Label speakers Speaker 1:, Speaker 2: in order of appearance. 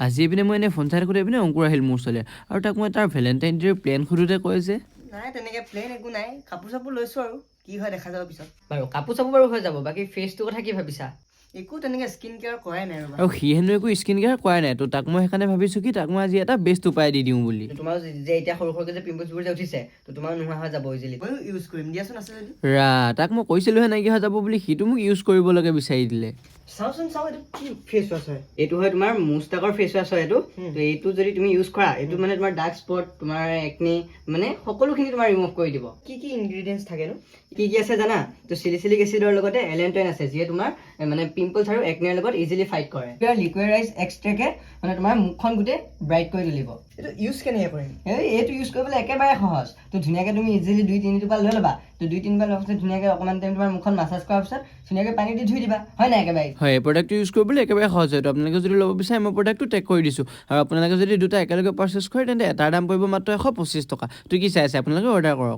Speaker 1: আজি এইপিনে মই এনেই ফোন চাই থাকোঁতে এইপিনে অংকুৰ আহিল মোৰ ওচৰলৈ আৰু তাক মই তাৰ ভেলেণ্টাইন ডে'ৰ প্লেন সোধোতে কয় যে
Speaker 2: নাই তেনেকে প্লেন একো নাই, কাপোৰ চাপোৰ লৈছো আৰু কি হয় দেখা যাব পিছত।
Speaker 3: বাৰু কাপোৰ চাপোৰ বাৰু হৈ যাব, বাকী ফেচটোৰ কথা কি ভাবিছা?
Speaker 2: একো তেনেকে স্কিন কেয়াৰ কৰাই নাই ৰ'বা।
Speaker 1: আৰু সি হেনো একো স্কিন কেয়াৰ কৰাই নাই, তো তাক মই সেইকাৰণে ভাবিছোঁ কি তাক মই আজি এটা বেষ্ট উপায় দি দিওঁ বুলি।
Speaker 3: তোমাৰ যে এতিয়া সৰু সৰুকৈ যে পিম্পলছবোৰ যে উঠিছে, তো তোমাৰ নোহোৱা হৈ যাব ইজিলি।
Speaker 2: ময়ো ইউজ কৰিম দিয়াচোন আছে যদি।
Speaker 1: তাক মই কৈছিলোঁহে নাইকিয়া হৈ যাব বুলি, সিটো মোক ইউজ কৰিবলৈকে বিচাৰি দিলে।
Speaker 2: চাওচোন চাওঁ এইটো কি ফেচ ৱাছ হয়।
Speaker 3: এইটো হয় তোমাৰ মুষ্টাকৰ ফেচ ৱাছ হয় এইটো। তো এইটো যদি তুমি ইউজ কৰা, এইটো মানে তোমাৰ ডাৰ্ক স্পট, তোমাৰ একনি, মানে সকলোখিনি তোমাৰ ৰিমুভ কৰি দিব।
Speaker 2: কি কি ইনগ্ৰিডিয়েণ্টছ থাকেনো?
Speaker 3: কি কি আছে জানা? তো চিলিচিলিক এচিডৰ লগতে এলেণ্টইন আছে, যিয়ে তোমাৰ মানে পিম্পলছ আৰু একনিৰ লগত ইজিলি ফাইট কৰে। লিকুইডাইজ এক্সট্ৰাকে মানে তোমাৰ মুখখন গোটেই ব্ৰাইট কৰি তুলিব।
Speaker 2: এইটো ইউজ কেনেকৈ কৰিম?
Speaker 3: এইটো ইউজ কৰিবলৈ একেবাৰে সহজ। তো ধুনীয়াকৈ তুমি ইজিলি 2-3 টোপাল লৈ ল'বা। তো 2-3 বাৰ লোৱাৰ পিছত ধুনীয়াকৈ অকণমান টাইম তোমাৰ মুখখন মাছাজ কৰাৰ পিছত ধুনীয়াকৈ পানী দি ধুই দিবা, হয় নাই একেবাৰে?
Speaker 1: হয়, এই প্ৰডাক্টটো ইউজ কৰিবলৈ একেবাৰে সহজ হয়। তো আপোনালোকে যদি ল'ব বিচাৰে মই প্ৰডাক্টটো টেগ কৰি দিছোঁ, আৰু আপোনালোকে যদি দুটা একেলগে পাৰ্চেছ কৰে তেন্তে এটাৰ দাম পৰিব মাত্ৰ 125 টকা। তো কি চাই আছে আপোনালোকে অৰ্ডাৰ কৰক।